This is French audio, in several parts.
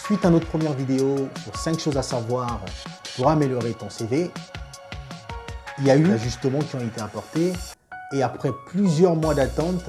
Suite à notre première vidéo sur 5 choses à savoir pour améliorer ton CV, il y a eu des ajustements qui ont été apportés et après plusieurs mois d'attente,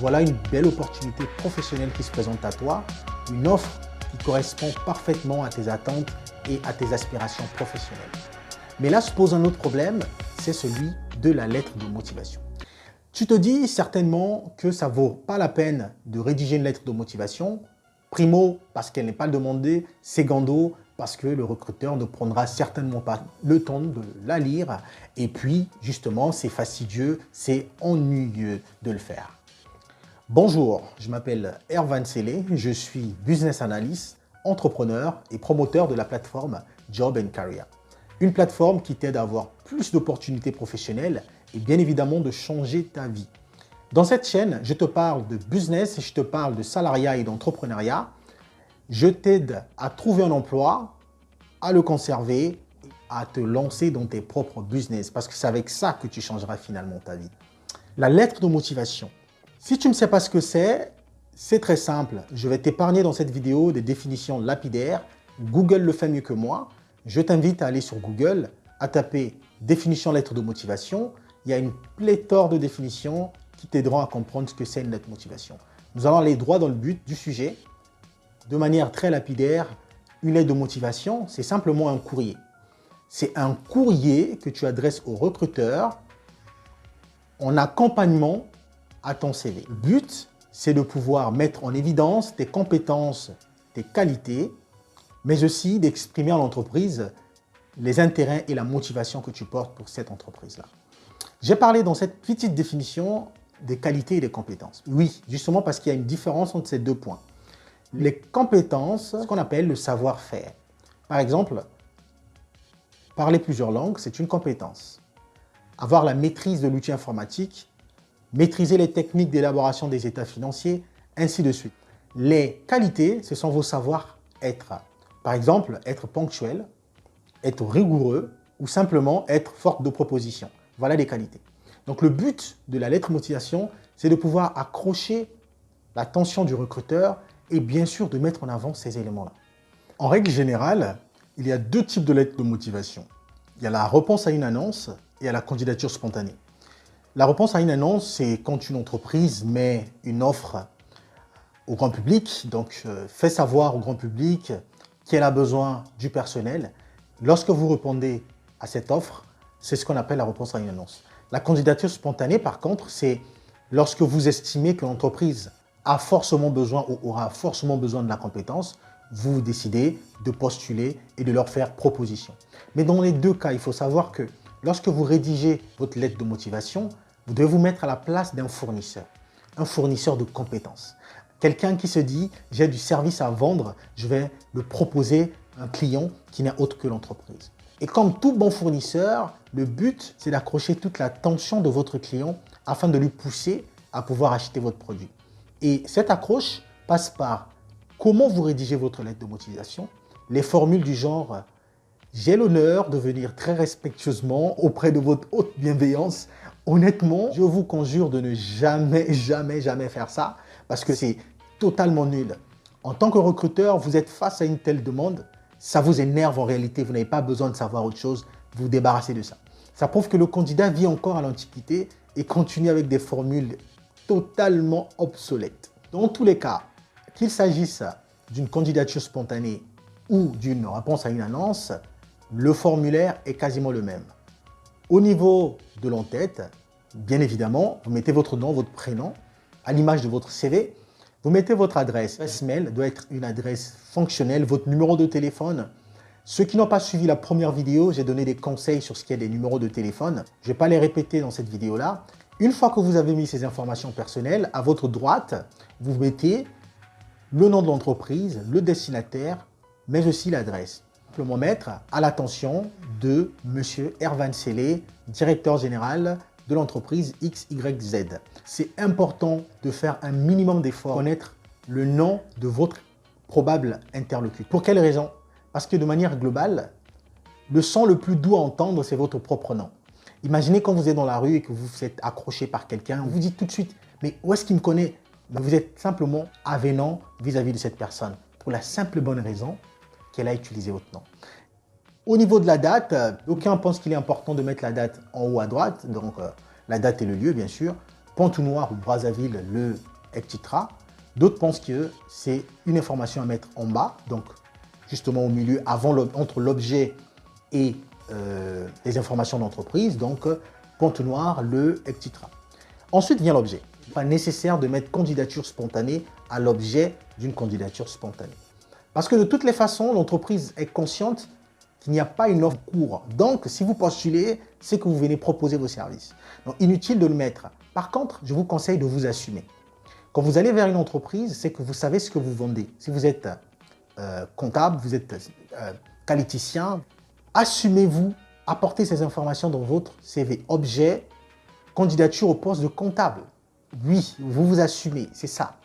voilà une belle opportunité professionnelle qui se présente à toi, une offre qui correspond parfaitement à tes attentes et à tes aspirations professionnelles. Mais là se pose un autre problème, c'est celui de la lettre de motivation. Tu te dis certainement que ça ne vaut pas la peine de rédiger une lettre de motivation. Primo, parce qu'elle n'est pas demandée. Secondo, parce que le recruteur ne prendra certainement pas le temps de la lire. Et puis, justement, c'est fastidieux, c'est ennuyeux de le faire. Bonjour, je m'appelle Ervan Sele, je suis business analyst, entrepreneur et promoteur de la plateforme Job & Career. Une plateforme qui t'aide à avoir plus d'opportunités professionnelles et bien évidemment de changer ta vie. Dans cette chaîne, je te parle de business, je te parle de salariat et d'entrepreneuriat. Je t'aide à trouver un emploi, à le conserver, à te lancer dans tes propres business parce que c'est avec ça que tu changeras finalement ta vie. La lettre de motivation. Si tu ne sais pas ce que c'est très simple. Je vais t'épargner dans cette vidéo des définitions lapidaires. Google le fait mieux que moi. Je t'invite à aller sur Google, à taper « définition lettre de motivation ». Il y a une pléthore de définitions qui t'aideront à comprendre ce que c'est une lettre de motivation. Nous allons aller droit dans le but du sujet. De manière très lapidaire, une lettre de motivation, c'est simplement un courrier. C'est un courrier que tu adresses au recruteur en accompagnement à ton CV. Le but, c'est de pouvoir mettre en évidence tes compétences, tes qualités, mais aussi d'exprimer à l'entreprise les intérêts et la motivation que tu portes pour cette entreprise-là. J'ai parlé dans cette petite définition des qualités et des compétences. Oui, justement parce qu'il y a une différence entre ces deux points. Les compétences, ce qu'on appelle le savoir-faire. Par exemple, parler plusieurs langues, c'est une compétence. Avoir la maîtrise de l'outil informatique, maîtriser les techniques d'élaboration des états financiers, ainsi de suite. Les qualités, ce sont vos savoir-être. Par exemple, être ponctuel, être rigoureux ou simplement être forte de proposition. Voilà des qualités. Donc le but de la lettre motivation, c'est de pouvoir accrocher l'attention du recruteur et bien sûr de mettre en avant ces éléments-là. En règle générale, il y a deux types de lettres de motivation. Il y a la réponse à une annonce et à la candidature spontanée. La réponse à une annonce, c'est quand une entreprise met une offre au grand public, donc fait savoir au grand public qu'elle a besoin du personnel. Lorsque vous répondez à cette offre, c'est ce qu'on appelle la réponse à une annonce. La candidature spontanée, par contre, c'est lorsque vous estimez que l'entreprise a forcément besoin ou aura forcément besoin de la compétence, vous décidez de postuler et de leur faire proposition. Mais dans les deux cas, il faut savoir que lorsque vous rédigez votre lettre de motivation, vous devez vous mettre à la place d'un fournisseur de compétences. Quelqu'un qui se dit « j'ai du service à vendre, je vais le proposer à un client qui n'est autre que l'entreprise ». Et comme tout bon fournisseur, le but, c'est d'accrocher toute l'attention de votre client afin de lui pousser à pouvoir acheter votre produit. Et cette accroche passe par comment vous rédigez votre lettre de motivation, les formules du genre « j'ai l'honneur de venir très respectueusement auprès de votre haute bienveillance ». Honnêtement, je vous conjure de ne jamais faire ça parce que c'est totalement nul. En tant que recruteur, vous êtes face à une telle demande, ça vous énerve en réalité, vous n'avez pas besoin de savoir autre chose, vous vous débarrassez de ça. Ça prouve que le candidat vit encore à l'Antiquité et continue avec des formules totalement obsolètes. Dans tous les cas, qu'il s'agisse d'une candidature spontanée ou d'une réponse à une annonce, le formulaire est quasiment le même. Au niveau de l'entête, bien évidemment, vous mettez votre nom, votre prénom, à l'image de votre CV, vous mettez votre adresse. L'adresse mail doit être une adresse fonctionnelle, votre numéro de téléphone. Ceux qui n'ont pas suivi la première vidéo, j'ai donné des conseils sur ce qui est des numéros de téléphone. Je ne vais pas les répéter dans cette vidéo-là. Une fois que vous avez mis ces informations personnelles, à votre droite, vous mettez le nom de l'entreprise, le destinataire, mais aussi l'adresse. Simplement mettre à l'attention de Monsieur Ervan Sele, directeur général de l'entreprise XYZ. C'est important de faire un minimum d'efforts, connaître le nom de votre probable interlocuteur. Pour quelle raison? Parce que de manière globale, le son le plus doux à entendre, c'est votre propre nom. Imaginez quand vous êtes dans la rue et que vous vous êtes accroché par quelqu'un, vous dites tout de suite « mais où est-ce qu'il me connaît ?» Vous êtes simplement avenant vis-à-vis de cette personne. pour la simple bonne raison qu'elle a utilisé votre nom. Au niveau de la date, aucun pense qu'il est important de mettre la date en haut à droite, donc la date et le lieu bien sûr, Pointe-Noire ou Brazzaville, le etc. D'autres pensent que c'est une information à mettre en bas, donc justement au milieu, entre l'objet et les informations d'entreprise, donc Pointe-Noire, le etc. Ensuite vient l'objet. Il n'est pas nécessaire de mettre candidature spontanée à l'objet d'une candidature spontanée. Parce que de toutes les façons, l'entreprise est consciente qu'il n'y a pas une offre en cours. Donc, si vous postulez, c'est que vous venez proposer vos services. Donc, inutile de le mettre. Par contre, je vous conseille de vous assumer. Quand vous allez vers une entreprise, c'est que vous savez ce que vous vendez. Si vous êtes comptable, vous êtes qualiticien, assumez-vous, apportez ces informations dans votre CV. Objet, candidature au poste de comptable. Oui, vous vous assumez, c'est ça.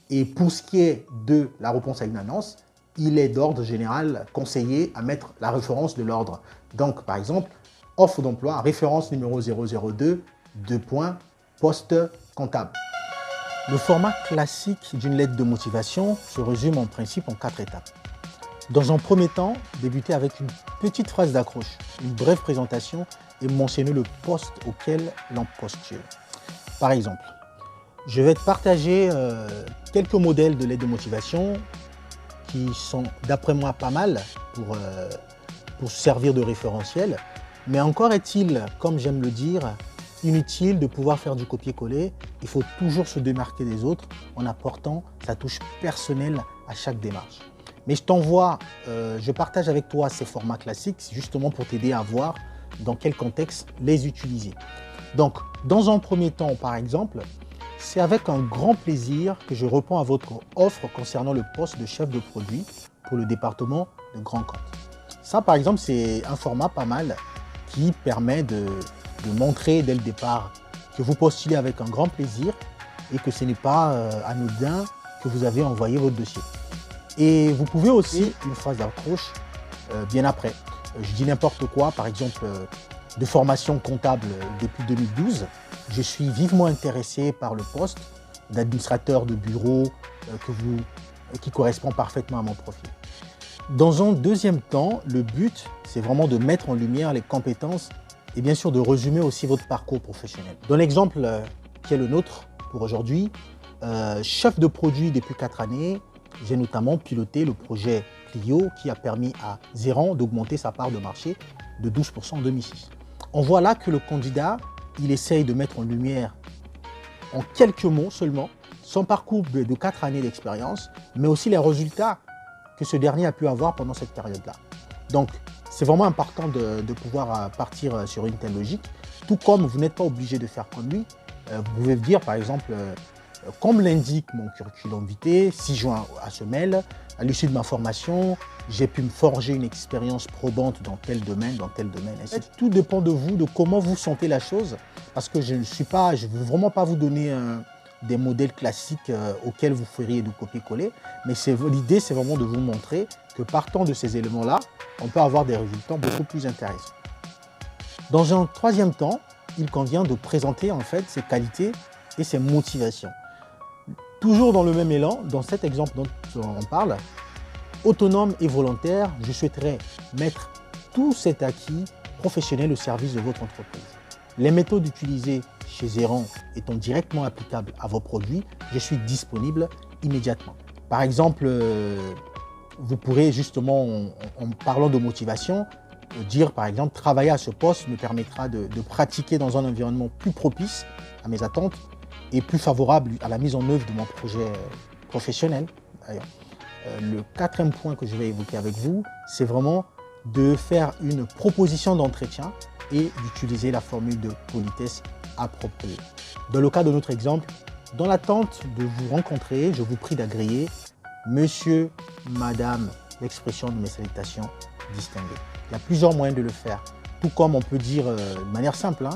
Et pour ce qui est de la réponse à une annonce, il est d'ordre général conseillé à mettre la référence de l'ordre. Donc, par exemple, offre d'emploi, référence numéro 002, 2 points, poste comptable. Le format classique d'une lettre de motivation se résume en principe en 4 étapes. Dans un premier temps, débutez avec une petite phrase d'accroche, une brève présentation et mentionner le poste auquel l'on postule. Par exemple, je vais te partager quelques modèles de lettres de motivation qui sont d'après moi pas mal pour servir de référentiel. Mais encore est-il, comme j'aime le dire, inutile de pouvoir faire du copier-coller. Il faut toujours se démarquer des autres en apportant sa touche personnelle à chaque démarche. Mais je partage avec toi ces formats classiques justement pour t'aider à voir dans quel contexte les utiliser. Donc, dans un premier temps, par exemple, c'est avec un grand plaisir que je réponds à votre offre concernant le poste de chef de produit pour le département de Grand Compte. Ça, par exemple, c'est un format pas mal qui permet de montrer dès le départ que vous postulez avec un grand plaisir et que ce n'est pas anodin que vous avez envoyé votre dossier. Et vous pouvez aussi, une phrase d'accroche bien après. Je dis n'importe quoi, par exemple, de formation comptable depuis 2012. Je suis vivement intéressé par le poste d'administrateur de bureau qui correspond parfaitement à mon profil. Dans un deuxième temps, le but, c'est vraiment de mettre en lumière les compétences et bien sûr de résumer aussi votre parcours professionnel. Dans l'exemple qui est le nôtre pour aujourd'hui, chef de produit depuis 4 années, j'ai notamment piloté le projet Clio qui a permis à Zéran d'augmenter sa part de marché de 12% en 2006. On voit là que le candidat, il essaye de mettre en lumière en quelques mots seulement son parcours de 4 années d'expérience, mais aussi les résultats que ce dernier a pu avoir pendant cette période-là. Donc, c'est vraiment important de pouvoir partir sur une telle logique, tout comme vous n'êtes pas obligé de faire comme lui. Vous pouvez dire, par exemple, comme l'indique mon curriculum vitae, 6 juin à ce mail, à l'issue de ma formation, j'ai pu me forger une expérience probante dans tel domaine, ainsi. Tout dépend de vous, de comment vous sentez la chose, parce que je ne veux vraiment pas vous donner des modèles classiques auxquels vous feriez du copier-coller, mais l'idée, c'est vraiment de vous montrer que partant de ces éléments-là, on peut avoir des résultats beaucoup plus intéressants. Dans un troisième temps, il convient de présenter en fait ses qualités et ses motivations. Toujours dans le même élan, dans cet exemple dont on parle, autonome et volontaire, je souhaiterais mettre tout cet acquis professionnel au service de votre entreprise. Les méthodes utilisées chez Zéran étant directement applicables à vos produits, je suis disponible immédiatement. Par exemple, vous pourrez justement, en parlant de motivation, dire par exemple, travailler à ce poste me permettra de pratiquer dans un environnement plus propice à mes attentes et plus favorable à la mise en œuvre de mon projet professionnel. Le quatrième point que je vais évoquer avec vous, c'est vraiment de faire une proposition d'entretien et d'utiliser la formule de politesse appropriée. Dans le cas de notre exemple, dans l'attente de vous rencontrer, je vous prie d'agréer Monsieur, Madame, l'expression de mes salutations distinguées. Il y a plusieurs moyens de le faire. Tout comme on peut dire de manière simple,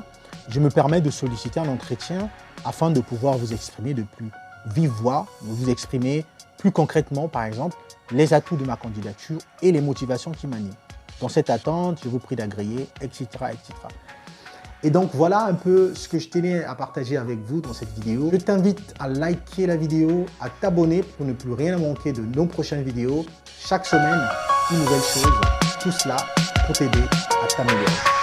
je me permets de solliciter un entretien afin de pouvoir vous exprimer de plus vive voix, de vous exprimer plus concrètement, par exemple, les atouts de ma candidature et les motivations qui m'animent. Dans cette attente, je vous prie d'agréer, etc., etc. Et donc voilà un peu ce que je tenais à partager avec vous dans cette vidéo. Je t'invite à liker la vidéo, à t'abonner pour ne plus rien manquer de nos prochaines vidéos. Chaque semaine, une nouvelle chose. Tout cela pour t'aider à t'améliorer.